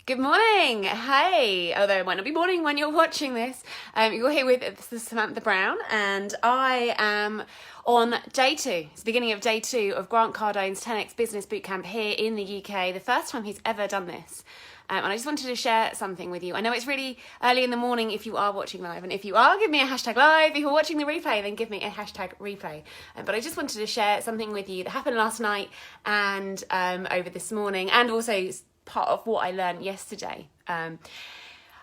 Good morning. Hey, although it might not be morning when you're watching this. You're here with this is Samantha Brown, and I am on day 2. It's the beginning of day 2 of Grant Cardone's 10x Business Bootcamp here in the UK. The first time he's ever done this. And I just wanted to share something with you. I know it's really early in the morning if you are watching live, and if you are, give me a hashtag live. If you're watching the replay, then give me a hashtag replay. But I just wanted to share something with you that happened last night and over this morning, and also part of what I learned yesterday.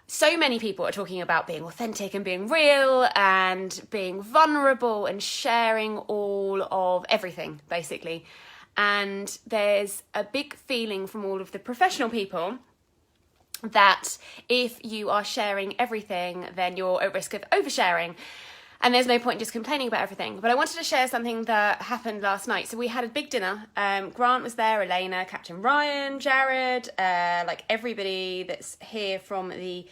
So many people are talking about being authentic and being real and being vulnerable and sharing all of everything, basically. And there's a big feeling from all of the professional people that if you are sharing everything, then you're at risk of oversharing. And there's no point in just complaining about everything. But I wanted to share something that happened last night. So we had a big dinner. Grant was there, Elena, Captain Ryan, Jared, like everybody that's here from the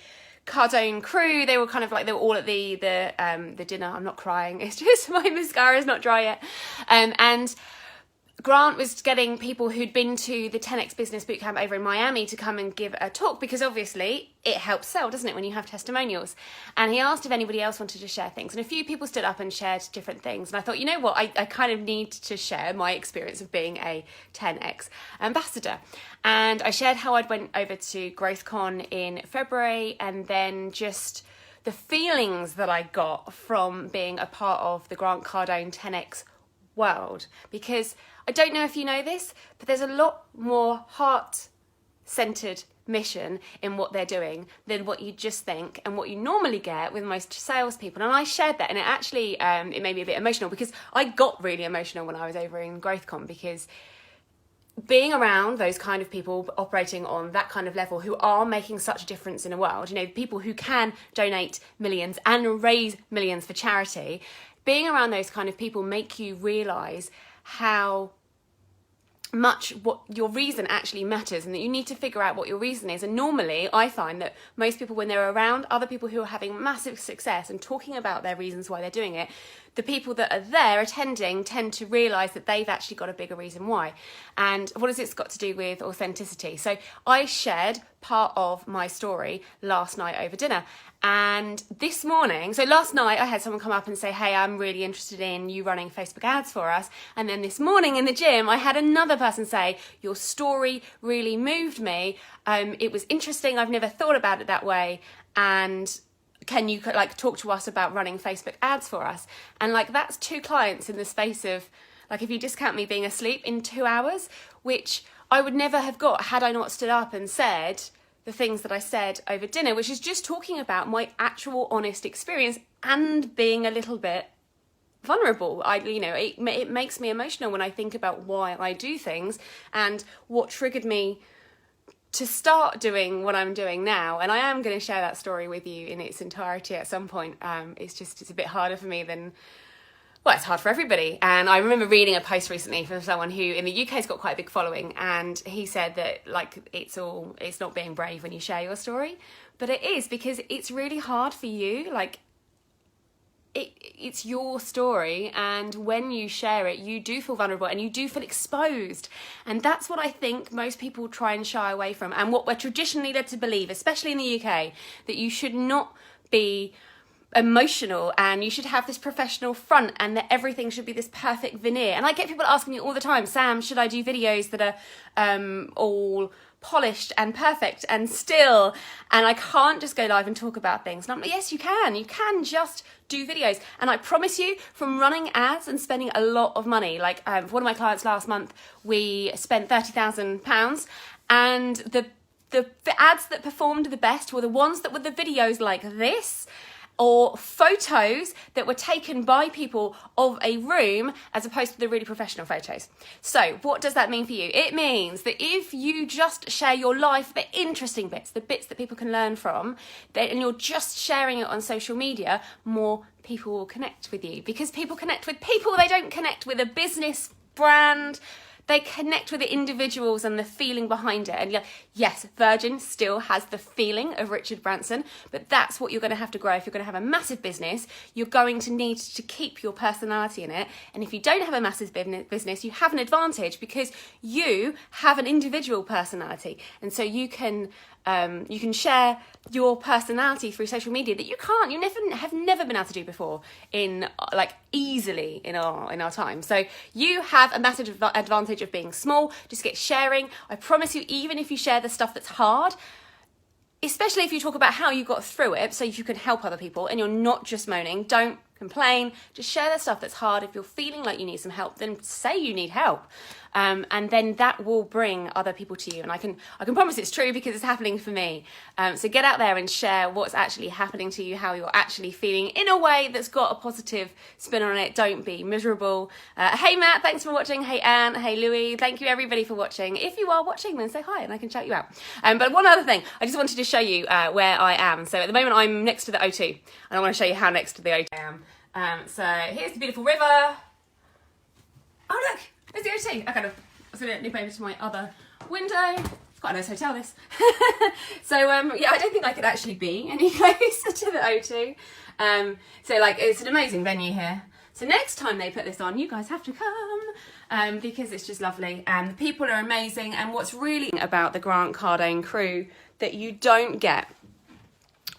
Cardone crew. They were kind of like, they were all at the dinner. I'm not crying. It's just my mascara's not dry yet. And Grant was getting people who'd been to the 10x Business Bootcamp over in Miami to come and give a talk, because obviously it helps sell, doesn't it, when you have testimonials? And he asked if anybody else wanted to share things. And a few people stood up and shared different things. And I thought, you know what, I kind of need to share my experience of being a 10x ambassador. And I shared how I'd went over to GrowthCon in February, and then just the feelings that I got from being a part of the Grant Cardone 10x world. Because I don't know if you know this, but there's a lot more heart-centered mission in what they're doing than what you just think and what you normally get with most salespeople. And I shared that, and it actually it made me a bit emotional, because I got really emotional when I was over in GrowthCon, because being around those kind of people operating on that kind of level who are making such a difference in the world, you know, people who can donate millions and raise millions for charity, being around those kind of people make you realise how much what your reason actually matters, and that you need to figure out what your reason is. And normally I find that most people, when they're around other people who are having massive success and talking about their reasons why they're doing it, the people that are there attending tend to realise that they've actually got a bigger reason why. And what has it got to do with authenticity? So I shared part of my story last night over dinner. And this morning, so last night I had someone come up and say, hey, I'm really interested in you running Facebook ads for us. And then this morning in the gym, I had another person say, your story really moved me. It was interesting. I've never thought about it that way. And can you like talk to us about running Facebook ads for us? And like, that's 2 clients in the space of, like, if you discount me being asleep, in 2 hours, which I would never have got had I not stood up and said the things that I said over dinner, which is just talking about my actual honest experience and being a little bit vulnerable. It makes me emotional when I think about why I do things and what triggered me to start doing what I'm doing now. And I am going to share that story with you in its entirety at some point. It's a bit harder for me than, well, it's hard for everybody. And I remember reading a post recently from someone who in the UK has got quite a big following, and he said that like it's not being brave when you share your story, but it is, because it's really hard for you. Like it's your story, and when you share it, you do feel vulnerable and you do feel exposed. And that's what I think most people try and shy away from, and what we're traditionally led to believe, especially in the UK, that you should not be emotional and you should have this professional front and that everything should be this perfect veneer. And I get people asking me all the time, Sam, should I do videos that are all polished and perfect and still, and I can't just go live and talk about things? And I'm like, yes, you can just do videos. And I promise you, from running ads and spending a lot of money, like for one of my clients last month, we spent £30,000, and the ads that performed the best were the ones that were the videos like this, or photos that were taken by people of a room, as opposed to the really professional photos. So what does that mean for you? It means that if you just share your life, the interesting bits, the bits that people can learn from, and you're just sharing it on social media, more people will connect with you, because people connect with people. They don't connect with a business brand. they connect with the individuals and the feeling behind it. And yes, Virgin still has the feeling of Richard Branson, but that's what you're going to have to grow. If you're going to have a massive business, you're going to need to keep your personality in it. And if you don't have a massive business, you have an advantage because you have an individual personality. And so you can share your personality through social media that you have never been able to do before easily in our time. So you have a massive advantage of being small. Just get sharing. I promise you, even if you share the stuff that's hard, especially if you talk about how you got through it so you can help other people and you're not just moaning, don't complain, just share the stuff that's hard. If you're feeling like you need some help, then say you need help. And then that will bring other people to you. And I can promise it's true because it's happening for me. So get out there and share what's actually happening to you, how you're actually feeling in a way that's got a positive spin on it. Don't be miserable. Hey Matt, thanks for watching. Hey Anne, hey Louis, thank you everybody for watching. If you are watching, then say hi and I can shout you out. But one other thing, I just wanted to show you where I am. So at the moment I'm next to the O2 and I want to show you how next to the O2 I am. So here's the beautiful river. Oh look, there's the O2. I was going to nip over to my other window. It's quite a nice hotel, this. So yeah, I don't think I could actually be any closer to the O2. So it's an amazing venue here. So next time they put this on, you guys have to come because it's just lovely and the people are amazing. And what's really about the Grant Cardone crew that you don't get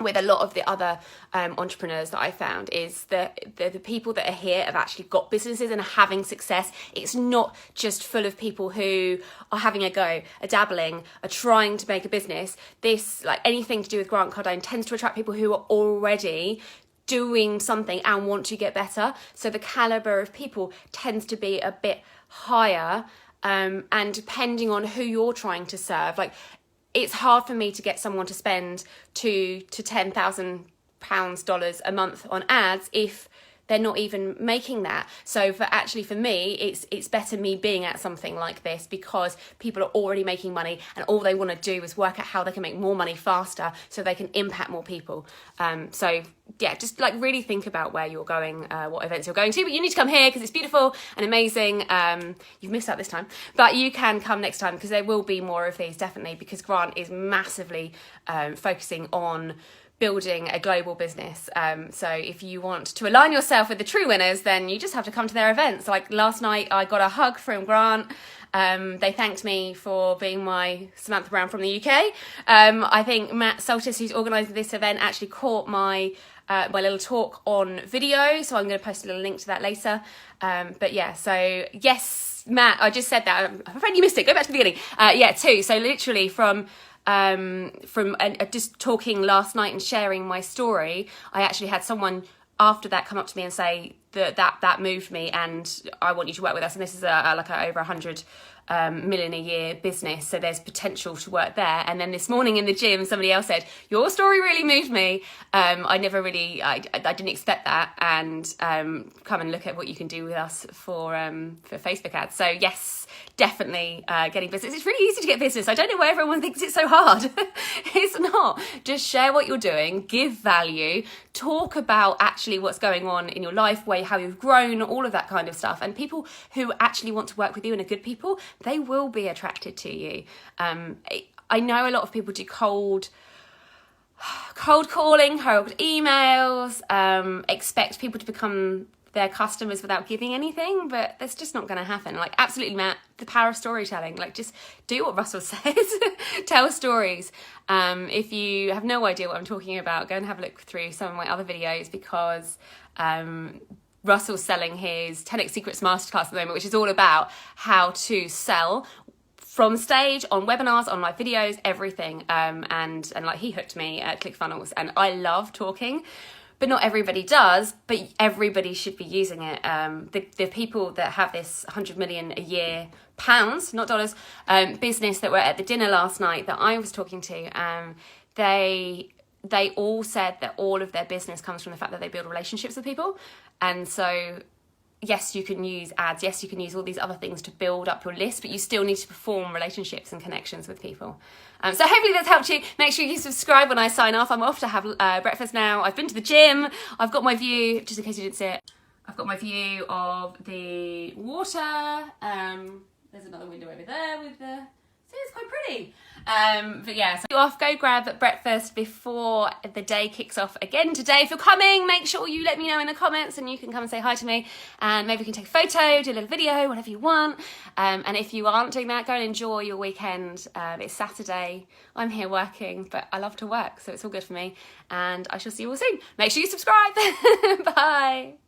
with a lot of the other entrepreneurs that I found is that the people that are here have actually got businesses and are having success. It's not just full of people who are having a go, are dabbling, are trying to make a business. This, anything to do with Grant Cardone, tends to attract people who are already doing something and want to get better. So the caliber of people tends to be a bit higher, and depending on who you're trying to serve, it's hard for me to get someone to spend $2,000 to $10,000 a month on ads if they're not even making that. So for me, it's better me being at something like this because people are already making money and all they want to do is work out how they can make more money faster so they can impact more people. So yeah, just really think about where you're going, what events you're going to, but you need to come here because it's beautiful and amazing. You've missed out this time, but you can come next time because there will be more of these, definitely, because Grant is massively focusing on building a global business. So if you want to align yourself with the true winners, then you just have to come to their events. Last night, I got a hug from Grant. They thanked me for being my Samantha Brown from the UK. I think Matt Soltis, who's organising this event, actually caught my little talk on video. So I'm going to post a little link to that later. But yeah, so yes, Matt, I just said that. I'm afraid you missed it. Go back to the beginning. Two. So literally from just talking last night and sharing my story, I actually had someone after that come up to me and say that moved me and I want you to work with us. And this is over 100 million a year business, so there's potential to work there. And then this morning in the gym, somebody else said, your story really moved me. I didn't expect that, and come and look at what you can do with us for Facebook ads. So yes, definitely getting business. It's really easy to get business. I don't know why everyone thinks it's so hard. It's not. Just share what you're doing, give value, talk about actually what's going on in your life, how you've grown, all of that kind of stuff. And people who actually want to work with you and are good people, they will be attracted to you. I know a lot of people do cold calling, cold emails, expect people to become their customers without giving anything, but that's just not going to happen. Absolutely, Matt, the power of storytelling. Just do what Russell says. Tell stories. If you have no idea what I'm talking about, go and have a look through some of my other videos, because Russell's selling his 10x Secrets Masterclass at the moment, which is all about how to sell from stage, on webinars, on live videos, everything. And he hooked me at ClickFunnels, and I love talking. But not everybody does, but everybody should be using it. The people that have this 100 million a year, pounds, not dollars, business that were at the dinner last night that I was talking to, they all said that all of their business comes from the fact that they build relationships with people. And so, yes, you can use ads, yes, you can use all these other things to build up your list, but you still need to perform relationships and connections with people. So hopefully that's helped you. Make sure you subscribe when I sign off. I'm off to have breakfast now. I've been to the gym. I've got my view, just in case you didn't see it, I've got my view of the water. There's another window over there with the... See, it's quite pretty. But yeah, so off, go grab breakfast before the day kicks off again today. If you're coming, make sure you let me know in the comments and you can come and say hi to me, and maybe we can take a photo, do a little video, whatever you want. And if you aren't doing that, go and enjoy your weekend. It's Saturday. I'm here working, but I love to work, so it's all good for me. And I shall see you all soon. Make sure you subscribe. Bye.